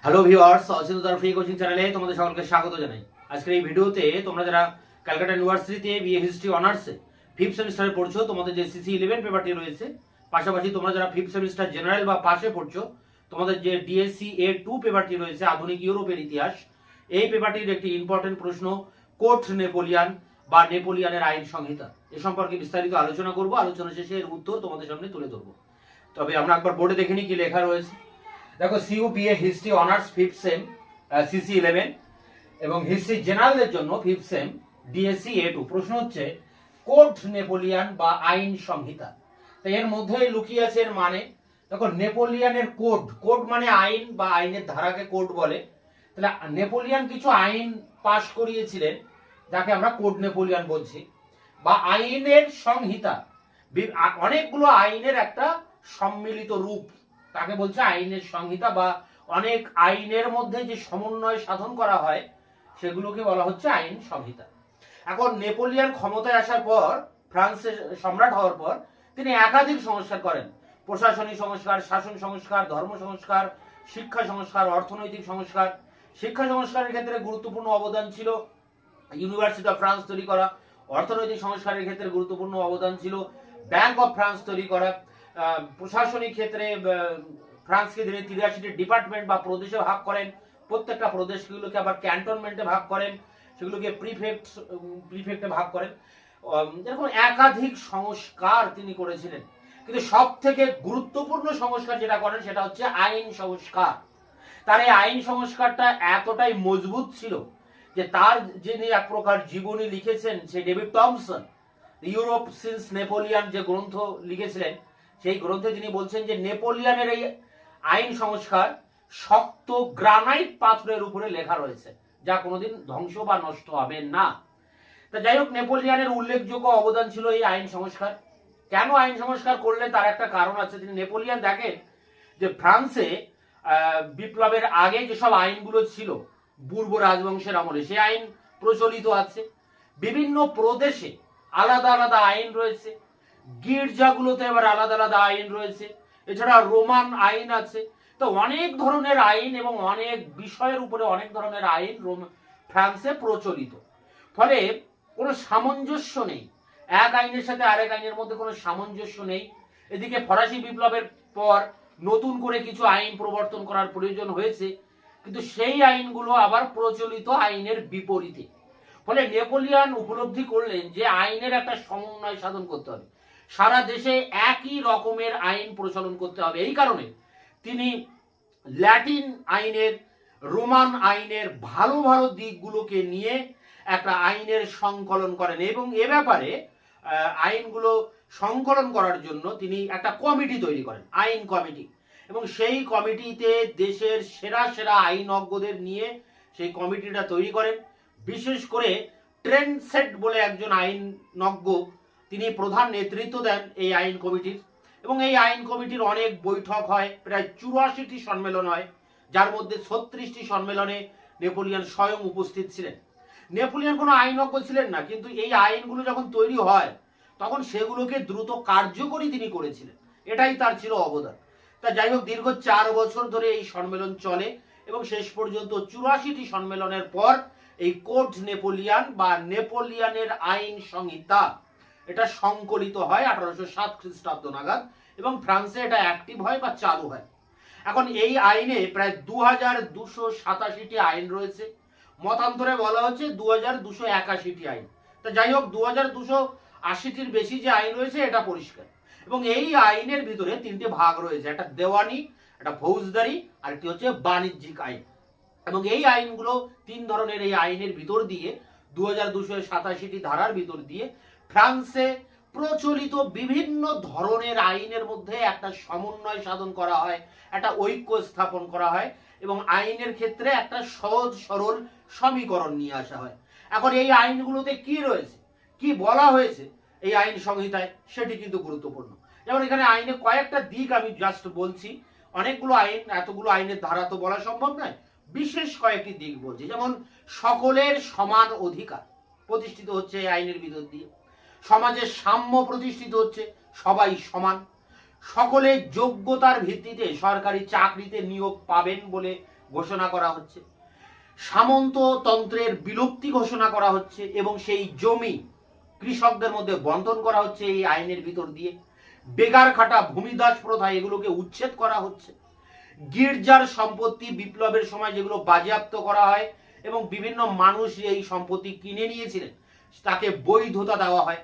Hello viewers, অচিন্ততার free coaching চ্যানেলে তোমাদের সকলকে স্বাগত জানাই। আজকের এই ভিডিওতে তোমরা যারা ক্যালকাটা ইউনিভার্সিটিতে বিএ হিস্ট্রি অনার্সে 5th সেমিস্টারে পড়ছো, তোমাদের যে সিসি 11 পেপারটি রয়েছে, পাশাপাশি তোমরা যারা 5th সেমিস্টার জেনারেল বা পাশে পড়ছো, তোমাদের যে ডিএসসি A2 পেপারটি রয়েছে আধুনিক ইউরোপের ইতিহাস, এই পেপারটির একটি ইম্পর্টেন্ট প্রশ্ন কোড নেপোলিয়ান বা নেপোলিয়ানের আইন সংহিতা, এ সম্পর্কে বিস্তারিত আলোচনা করব। আলোচনা শেষে এর উত্তর তোমাদের সামনে তুলে ধরবো। তবে আমরা একবার বোর্ডে দেখে নিই কি লেখা রয়েছে। দেখো, CU history honours 5th sem CC 11 এবং হিস্ট্রি জেনারেলের জন্য 5th সেম ডিএসসি A2। প্রশ্ন হচ্ছে কোড নেপোলিয়ান বা আইন সংহিতা। তো এর মধ্যে লুকিয়ে আছে এর মানে। দেখো, নেপোলিয়ানের কোড, কোড মানে আইন বা আইনের ধারাকে কোড বলে। তাহলে নেপোলিয়ান কিছু আইন পাশ করিয়েছিলেন যাকে আমরা কোড নেপোলিয়ান বলছি, বা আইনের সংহিতা। অনেকগুলো আইনের একটা সম্মিলিত রূপ, তাকে বলছে আইনের সংহিতা, বা অনেক আইনের মধ্যে যে সমন্বয় সাধন করা হয় সেগুলোকে বলা হচ্ছে আইন সংহিতা। এখন নেপোলিয়ান ক্ষমতায় আসার পর, ফ্রান্সের সম্রাট হওয়ার পর, তিনি একাধিক সংস্কার করেন। প্রশাসনিক সংস্কার, শাসন সংস্কার, ধর্ম সংস্কার, শিক্ষা সংস্কার, অর্থনৈতিক সংস্কার। শিক্ষা সংস্কারের ক্ষেত্রে গুরুত্বপূর্ণ অবদান ছিল ইউনিভার্সিটি অফ ফ্রান্স তৈরি করা। অর্থনৈতিক সংস্কারের ক্ষেত্রে গুরুত্বপূর্ণ অবদান ছিল ব্যাংক অফ ফ্রান্স তৈরি করা। প্রশাসনিক ক্ষেত্রে ফ্রান্সকে তিনি 83টি ডিপার্টমেন্ট বা প্রদেশে ভাগ করেন। প্রত্যেকটা প্রদেশগুলোকে আবার ক্যান্টনমেন্টে ভাগ করেন, সেগুলোকে প্রিফেক্টে ভাগ করেন। এরকম একাধিক সংস্কার তিনি করেছিলেন, কিন্তু সব থেকে গুরুত্বপূর্ণ সংস্কার যেটা করেন সেটা হচ্ছে আইন সংস্কার। তার এই আইন সংস্কারটা এতটাই মজবুত ছিল যে তার যিনি এক প্রকার জীবনী লিখেছেন, সে David Thomson, Europe since Napoleon যে গ্রন্থ লিখেছিলেন, সেই গ্রন্থে তিনি বলছেন যে নেপোলিয়ানের এই আইন সংস্কার শক্ত গ্রানাইট পাথরের উপরে লেখা রয়েছে, যা কোনোদিন ধ্বংস বা নষ্ট হবে না। তা যাই হোক, নেপোলিয়ানের উল্লেখযোগ্য অবদান ছিল এই আইন সংস্কার। কেন আইন সংস্কার করলে তার একটা কারণ আছে। তিনি নেপোলিয়ান দেখেন যে ফ্রান্সে বিপ্লবের আগে যেসব আইনগুলো ছিল বুর্ব রাজবংশের আমলে, সে আইন প্রচলিত আছে। বিভিন্ন প্রদেশে আলাদা আলাদা আইন রয়েছে, গির্জাগুলোতে এবার আলাদা আলাদা আইন রয়েছে, এছাড়া রোমান আইন আছে। তো অনেক ধরনের আইন এবং অনেক বিষয়ের উপরে অনেক ধরনের আইন ফ্রান্সে প্রচলিত। ফলে কোনো সামঞ্জস্য নেই, এক আইনের সাথে আরেক আইনের মধ্যে কোনো সামঞ্জস্য নেই। এদিকে ফরাসি বিপ্লবের পর নতুন করে কিছু আইন প্রবর্তন করার প্রয়োজন হয়েছে, কিন্তু সেই আইনগুলো আবার প্রচলিত আইনের বিপরীতে। ফলে নেপোলিয়ান উপলব্ধি করলেন যে আইনের একটা সমন্বয় সাধন করতে হবে, সারা দেশে একই রকমের আইন প্রচলন করতে হবে। এই কারণে তিনি ল্যাটিন আইনের, রোমান আইনের ভালো ভালো দিকগুলোকে নিয়ে একটা আইনের সংকলন করেন, এবং এ ব্যাপারে আইনগুলো সংকলন করার জন্য তিনি একটা কমিটি তৈরি করেন, আইন কমিটি। এবং সেই কমিটিতে দেশের সেরা সেরা আইনজ্ঞদের নিয়ে সেই কমিটিটা তৈরি করেন। বিশেষ করে ট্রেনসেট বলে একজন আইনজ্ঞ, তিনি প্রধান নেতৃত্ব দেন এই আইন কমিটির। এবং এই আইন কমিটির অনেক বৈঠক হয়, প্রায় 84টি সম্মেলন হয়, যার মধ্যে 36টি সম্মেলনে নেপোলিয়ান স্বয়ং উপস্থিত ছিলেন। নেপোলিয়ান কোনো আইনজ্ঞ ছিলেন না, কিন্তু এই আইনগুলো যখন তৈরি হয় তখন সেগুলোকে দ্রুত কার্যকরী তিনি করেছিলেন, এটাই তার ছিল অবদান। তা যাই হোক, দীর্ঘ 4 বছর ধরে এই সম্মেলন চলে এবং শেষ পর্যন্ত 84টি সম্মেলনের পর এই কোড নেপোলিয়ান বা নেপোলিয়ানের আইন সংহিতা, এটা সংকলিত হয় 1807 খ্রিস্টাব্দ নাগাদ, এবং ফ্রান্সে এটা অ্যাক্টিভ হয় বা চালু হয়। এখন এই আইনে প্রায় 2287টি আইন রয়েছে, মতান্তরে বলা হচ্ছে 2281টি আইন। তা যাই হোক, 2280টির বেশি যে আইন রয়েছে এটা পরিষ্কার। এবং এই আইনের ভিতরে 3টে ভাগ রয়েছে, একটা দেওয়ানি, একটা ফৌজদারি, আর একটি হচ্ছে বাণিজ্যিক আইন। এবং এই আইনগুলো 3 ধরনের, এই আইনের ভিতর দিয়ে 2287টি ধারার ভিতর দিয়ে ফ্রান্সে প্রচলিত বিভিন্ন ধরনের আইনের মধ্যে একটা সমন্বয় সাধন করা হয়, একটা ঐক্য স্থাপন করা হয়, এবং আইনের ক্ষেত্রে একটা সহজ সরল সমীকরণ নিয়ে আসা হয়। এখন এই আইনগুলোতে কি রয়েছে, কি বলা হয়েছে এই আইন সংহিতায়, সেটি কিন্তু গুরুত্বপূর্ণ। যেমন এখানে আইনে কয়েকটা দিক আমি জাস্ট বলছি, অনেকগুলো আইন, এতগুলো আইনের ধারা তো বলা সম্ভব নয়, বিশেষ কয়েকটি দিক বলছি। যেমন সকলের সমান অধিকার প্রতিষ্ঠিত হচ্ছে এই আইনের ভিতর দিয়ে, সমাজের সাম্য প্রতিষ্ঠিত হচ্ছে, সবাই সমান, সকলে যোগ্যতার ভিত্তিতে সরকারি চাকরিতে নিয়োগ পাবেন বলে ঘোষণা করা হচ্ছে, সামন্ততন্ত্রের বিলুপ্তি ঘোষণা করা হচ্ছে এবং সেই জমি কৃষকদের মধ্যে বন্টন করা হচ্ছে এই আইনের ভিতর দিয়ে। বেগার খাটা ভূমিদাস প্রথা এগুলোকে উচ্ছেদ করা হচ্ছে। গির্জার সম্পত্তি বিপ্লবের সময় যেগুলো বাজেয়াপ্ত করা হয় এবং বিভিন্ন মানুষ এই সম্পত্তি কিনে নিয়েছিলেন তাকে বৈধতা দেওয়া হয়।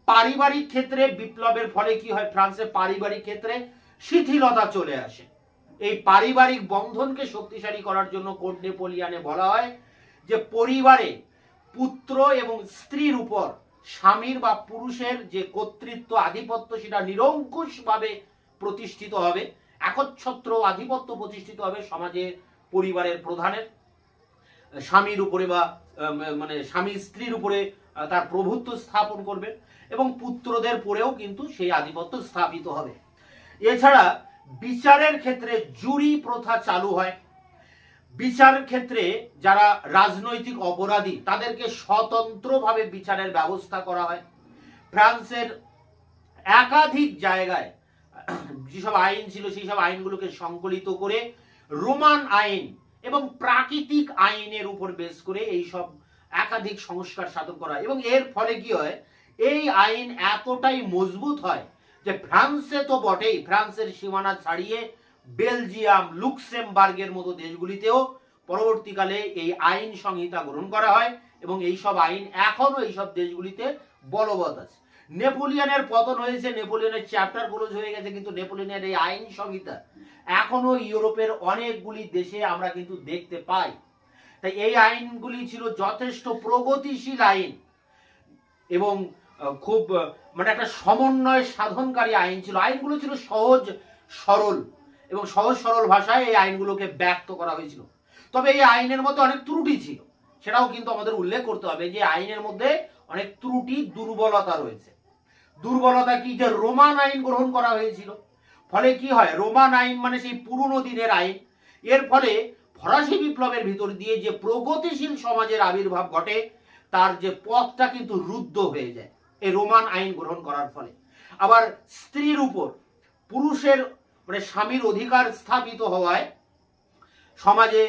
পারিবারিক ক্ষেত্রে বিপ্লবের ফলে কি হয়, ফ্রান্সে পারিবারিক ক্ষেত্রে শিথিলতা চলে আসে। এই পারিবারিক বন্ধনকে শক্তিশালী করার জন্য কোড নেপোলিয়ানে বলা হয় যে পরিবারে পুত্র এবং স্ত্রীর উপর স্বামীর বা পুরুষের যে কর্তৃত্ব আধিপত্য সেটা নিরঙ্কুশভাবে প্রতিষ্ঠিত হবে, একচ্ছত্র আধিপত্য প্রতিষ্ঠিত হবে সমাজে পরিবারের প্রধানের স্বামীর উপরে বা মানে স্বামী স্ত্রীর উপরে তার প্রভুত্ব স্থাপন করবে এবং পুত্রদের পরেও কিন্তু সেই আধিপত্য স্থাপিত হবে। এছাড়া বিচারের ক্ষেত্রে জুরি প্রথা চালু হয়। বিচার ক্ষেত্রে যারা রাজনৈতিক অপরাধী তাদেরকে স্বতন্ত্রভাবে বিচারের ব্যবস্থা করা হয়। ফ্রান্সের একাধিক জায়গায় যেসব আইন ছিল সেই সব আইনগুলোকে সংকলিত করে রোমান আইন এবং প্রাকৃতিক আইনের উপর বেস করে এই সব একাধিক সংস্কার সাধন করা হয় এবং এর ফলে কি হয়, এই আইন এতটাই মজবুত হয় যে ফ্রান্সে তো বটেই, ফ্রান্সের সীমানা ছাড়িয়ে বেলজিয়াম, লুক্সেমবার্গের মতো দেশগুলিতেও পরবর্তীকালে এই আইন সংহিতা গ্রহণ করা হয় এবং এই সব আইন এখনো এই সব দেশগুলিতে বলবৎ আছে। নেপোলিয়নের পতন হয়েছে, নেপোলিয়নের চ্যাপ্টার ক্লোজ হয়ে গেছে, কিন্তু নেপোলিয়নের এই আইন সংহিতা এখনো ইউরোপের অনেকগুলি দেশে আমরা কিন্তু দেখতে পাই। তাই এই আইনগুলি ছিল যথেষ্ট প্রগতিশীল আইন এবং খুব মানে একটা সমন্বয় সাধনকারী আইন ছিল। আইনগুলো ছিল সহজ সরল এবং সহজ সরল ভাষায় এই আইনগুলোকে ব্যক্ত করা হয়েছিল। তবে এই আইনের মধ্যে অনেক ত্রুটি ছিল, সেটাও কিন্তু আমাদের উল্লেখ করতে হবে যে আইনের মধ্যে অনেক ত্রুটি দুর্বলতা রয়েছে। দুর্বলতা কি, যে রোমান আইন গ্রহণ করা হয়েছিল, ফলে কি হয়, রোমান আইন মানে সেই পুরনো দিনের আইন, এর ফলে ফরাসি বিপ্লবের ভিতর দিয়ে যে প্রগতিশীল সমাজের আবির্ভাব ঘটে তার যে পথটা কিন্তু রুদ্ধ হয়ে যায় এই রোমান আইন গ্রহণ করার ফলে। আবার স্ত্রীর উপর পুরুষের মানে স্বামীর অধিকার স্থাপিত হওয়ায় সমাজে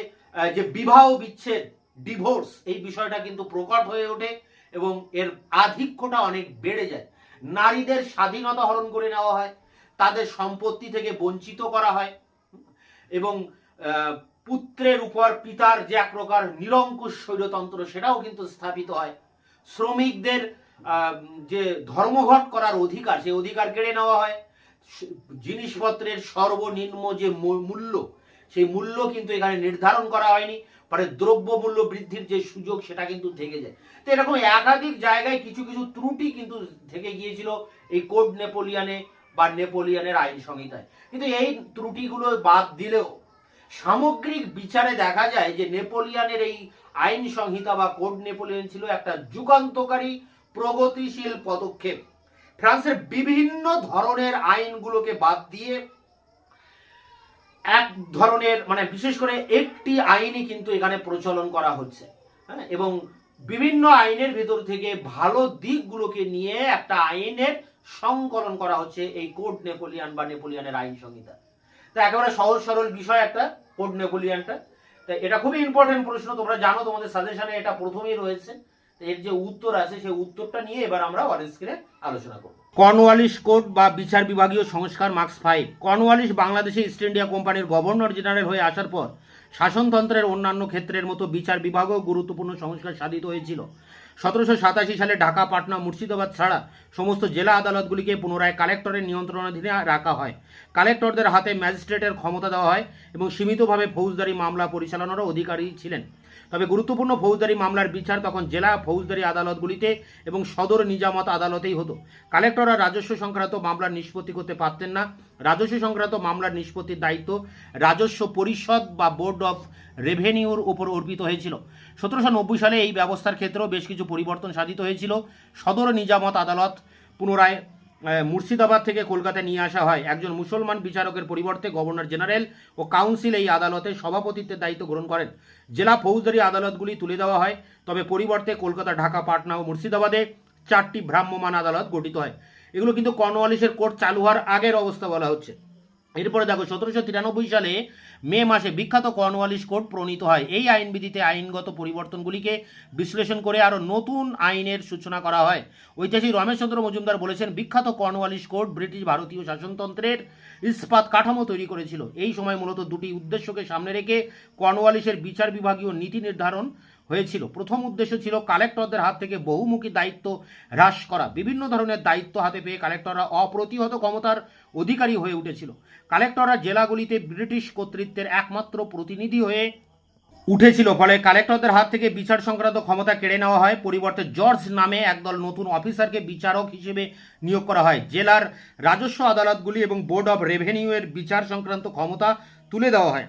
যে বিবাহ বিচ্ছেদ, ডিভোর্স, এই বিষয়টা কিন্তু প্রকট হয়ে ওঠে এবং এর আধিক্যটা অনেক বেড়ে যায়। নারীদের স্বাধীনতা হরণ করে নেওয়া হয়, তাদের সম্পত্তি থেকে বঞ্চিত করা হয় এবং পুত্রের উপর পিতার যে এক প্রকার নিরঙ্কুশ স্বৈরতন্ত্র সেটাও কিন্তু স্থাপিত হয়। শ্রমিকদের যে ধর্মঘট করার অধিকার, সেই অধিকার কেড়ে নেওয়া হয়। জিনিসপত্রের সর্বনিম্ন যে মূল্য, সেই মূল্য কিন্তু এখানে নির্ধারণ করা হয়নি, ফলে দ্রব্য মূল্য বৃদ্ধির যে সুযোগ সেটা কিন্তু থেকে যায়। তো এরকম একাধিক জায়গায় কিছু কিছু ত্রুটি কিন্তু থেকে গিয়েছিল এই কোড নেপোলিয়ানে বা নেপোলিয়নের আইন সংহিতায়। কিন্তু এই ত্রুটিগুলো বাদ দিলেও সামগ্রিক বিচারে দেখা যায় যে নেপোলিয়নের এই আইন সংহিতা বা কোড নেপোলিয়ন ছিল একটা যুগান্তকারী প্রগতিশীল পদক্ষেপ। ফ্রান্সের বিভিন্ন ধরনের আইনগুলোকে বাদ দিয়ে এক ধরনের মানে বিশেষ করে একটি আইনই কিন্তু এখানে প্রচলন করা হচ্ছে, হ্যাঁ, এবং বিভিন্ন আইনের ভিতর থেকে ভালো দিকগুলোকে নিয়ে একটা আইনের সংকলন করা হচ্ছে এই কোড নেপোলিয়ন বা নেপোলিয়নের আইন সংহিতা। তো একেবারে সহজ সরল বিষয় একটা কোড নেপোলিয়নটা। তাই এটা খুবই ইম্পর্টেন্ট প্রশ্ন, তোমরা জানো তোমাদের সাজেশনে এটা প্রথমেই রয়েছে। এর যে উত্তর আছে সেই উত্তরটা নিয়ে এবার আমরা অন স্ক্রিনে আলোচনা করব। কর্নওয়ালিস কোড বা বিচার বিভাগীয় সংস্কার মার্কস 5। কর্নওয়ালিস বাংলাদেশে ইস্ট ইন্ডিয়া কোম্পানির গভর্নর জেনারেল হয়ে আসার পর শাসনতন্ত্রের অন্যান্য ক্ষেত্রের মতো বিচার বিভাগেও গুরুত্বপূর্ণ সংস্কার সাধিত হয়েছিল। 1787 সালে ঢাকা, পাটনা, মুর্শিদাবাদ ছাড়া সমস্ত জেলা আদালতগুলিকে পুনরায় কালেক্টরের নিয়ন্ত্রণাধীনে রাখা হয়। কালেক্টরদের হাতে ম্যাজিস্ট্রেটের ক্ষমতা দেওয়া হয় এবং সীমিতভাবে ফৌজদারি মামলা পরিচালনারও অধিকারী ছিলেন। তবে গুরুত্বপূর্ণ ফৌজদারি মামলার বিচার তখন জেলা ফৌজদারি আদালতগুলিতে এবং সদর নিজামত আদালতেই হতো। কালেক্টররা রাজস্ব সংক্রান্ত মামলার নিষ্পত্তি করতে পারতেন না। রাজস্ব সংক্রান্ত মামলার নিষ্পত্তির দায়িত্ব রাজস্ব পরিষদ বা বোর্ড অফ রেভিনিউর উপর অর্পিত হয়েছিল। 1790 সালে এই ব্যবস্থার ক্ষেত্রেও বেশ কিছু পরিবর্তন সাধিত হয়েছিল। সদর নিজামত আদালত পুনরায় মুর্শিদাবাদ থেকে কলকাতায় নিয়ে আসা হয়। একজন মুসলমান বিচারকের পরিবর্তে গভর্নর জেনারেল ও কাউন্সিল এই আদালতে সভাপতিত্বের দায়িত্ব গ্রহণ করেন। জেলা ফৌজদারি আদালতগুলি তুলে দেওয়া হয়, তবে পরিবর্তে কলকাতা, ঢাকা, পাটনা ও মুর্শিদাবাদে 4টি ভ্রাম্যমাণ আদালত গঠিত হয়। এগুলো কিন্তু কর্নওয়ালিসের কোর্ট চালু হওয়ার আগের অবস্থা বলা হচ্ছে। এরপরে দেখো 1793 সালে মে মাসে বিখ্যাত কর্নওয়ালিস কোড প্রণীত হয়। এই আইনবিধিতে আইনগত পরিবর্তনগুলিকে বিশ্লেষণ করে আরও নতুন আইনের সূচনা করা হয়। ঐতিহাসিক রমেশচন্দ্র মজুমদার বলেছেন, বিখ্যাত কর্নওয়ালিস কোড ব্রিটিশ ভারতীয় শাসনতন্ত্রের ইস্পাত কাঠামো তৈরি করেছিল। এই সময় মূলত দুটি উদ্দেশ্যকে সামনে রেখে কর্নওয়ালিসের বিচার বিভাগীয় নীতি নির্ধারণ হয়েছিল। প্রথম উদ্দেশ্য ছিল কালেক্টরদের হাত থেকে বহুমুখী দায়িত্ব হ্রাস করা। বিভিন্ন ধরনের দায়িত্ব হাতে পেয়ে কালেক্টররা অপ্রতিহত ক্ষমতার অধিকারী হয়ে উঠেছিল। কালেক্টররা জেলাগুলিতে ব্রিটিশ কর্তৃত্বের একমাত্র প্রতিনিধি হয়ে উঠেছিল। ফলে কালেক্টরদের হাত থেকে বিচার সংক্রান্ত ক্ষমতা কেড়ে নেওয়া হয়। পরিবর্তে জর্জ নামে একদল নতুন অফিসারকে বিচারক হিসেবে নিয়োগ করা হয়। জেলার রাজস্ব আদালতগুলি এবং বোর্ড অব রেভিনিউ এর বিচার সংক্রান্ত ক্ষমতা তুলে দেওয়া হয়।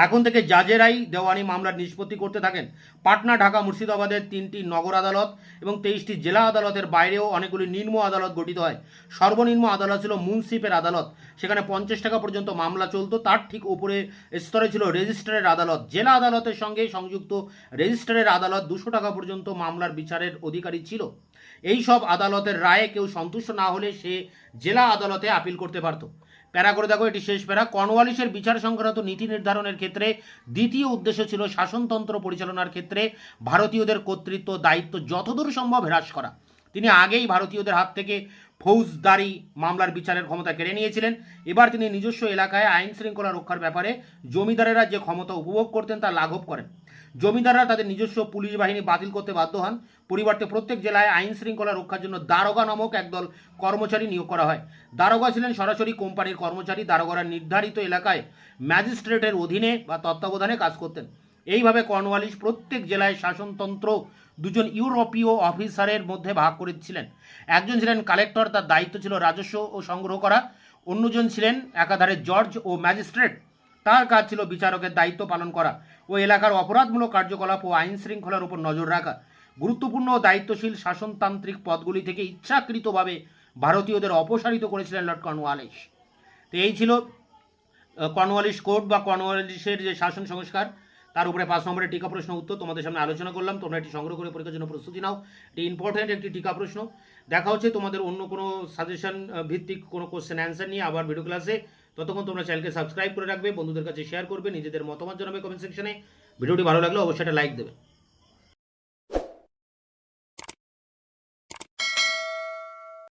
এখন থেকে জাজেরাই দেওয়ানি মামলার নিষ্পত্তি করতে থাকেন। পাটনা, ঢাকা, মুর্শিদাবাদের 3টি নগর আদালত এবং 23টি জেলা আদালতের বাইরেও অনেকগুলি নিম্ন আদালত গঠিত হয়। সর্বনিম্ন আদালত ছিল মুন্সিপের আদালত, সেখানে 50 টাকা পর্যন্ত মামলা চলতো। তার ঠিক উপরে স্তরে ছিল রেজিস্ট্রারের আদালত। জেলা আদালতের সঙ্গে সংযুক্ত রেজিস্ট্রারের আদালত 200 টাকা পর্যন্ত মামলার বিচারের অধিকারী ছিল। এই সব আদালতের রায়ে কেউ সন্তুষ্ট না হলে সে জেলা আদালতে আপিল করতে পারত। প্যারা করে দেখো, এটি শেষ প্যারা। কর্নওয়ালিসের বিচার সংক্রান্ত নীতি নির্ধারণের ক্ষেত্রে দ্বিতীয় উদ্দেশ্য ছিল শাসনতন্ত্র পরিচালনার ক্ষেত্রে ভারতীয়দের কর্তৃত্ব দায়িত্ব যতদূর সম্ভব হ্রাস করা। তিনি আগেই ভারতীয়দের হাত থেকে ফৌজদারি মামলার বিচারের ক্ষমতা কেড়ে নিয়েছিলেন। এবার তিনি নিজস্ব এলাকায় আইন শৃঙ্খলা রক্ষার ব্যাপারে জমিদারেরা যে ক্ষমতা উপভোগ করতেন তা লাঘব করেন। জমিদাররা তাদের নিজস্ব পুলিশ বাহিনী বাতিল করতে বাধ্য হন। পরিবর্তে প্রত্যেক জেলায় আইন শৃঙ্খলা রক্ষার জন্য দারোগা নামক একদল কর্মচারী নিয়োগ করা হয়। দারোগা ছিলেন সরাসরি কোম্পানির কর্মচারী। দারোগারা নির্ধারিত এলাকায় ম্যাজিস্ট্রেটের অধীনে বা তত্ত্বাবধানে কাজ করতেন। এইভাবে কর্নওয়ালিস প্রত্যেক জেলায় শাসনতন্ত্র দুজন ইউরোপীয় অফিসারের মধ্যে ভাগ করেছিলেন। একজন ছিলেন কালেক্টর, তার দায়িত্ব ছিল রাজস্ব ও সংগ্রহ করা। অন্যজন ছিলেন একাধারে জজ ও ম্যাজিস্ট্রেট, তার কাজ ছিল বিচারকের দায়িত্ব পালন করা ও এলাকার অপরাধমূলক কার্যকলাপ ও আইন শৃঙ্খলার উপর নজর রাখা। গুরুত্বপূর্ণ ও দায়িত্বশীল শাসনতান্ত্রিক পদগুলি থেকে ইচ্ছাকৃতভাবে ভারতীয়দের অপসারিত করেছিলেন লর্ড কর্নওয়ালিস। তো এই ছিল কর্নওয়ালিস কোড বা কর্নওয়ালিসের যে শাসন সংস্কার, তার উপরে 5 নম্বরের টিকা প্রশ্ন উত্তর তোমাদের সামনে আলোচনা করলাম। তোমরা এটি সংগ্রহ করে পরীক্ষার জন্য প্রস্তুতি নাও। এটি ইম্পর্টেন্ট একটি টিকা প্রশ্ন। দেখা হচ্ছে তোমাদের অন্য কোনো সাজেশন ভিত্তিক কোনো কোশ্চেন অ্যান্সার নিয়ে আবার ভিডিও ক্লাসে। ততক্ষণ তোমরা চ্যানেলকে সাবস্ক্রাইব করে রাখবে, বন্ধুদের কাছে শেয়ার করবে, নিজেদের মতামত জানাবে কমেন্ট সেকশনে। ভিডিওটি ভালো লাগলে অবশ্যই একটা লাইক দেবে।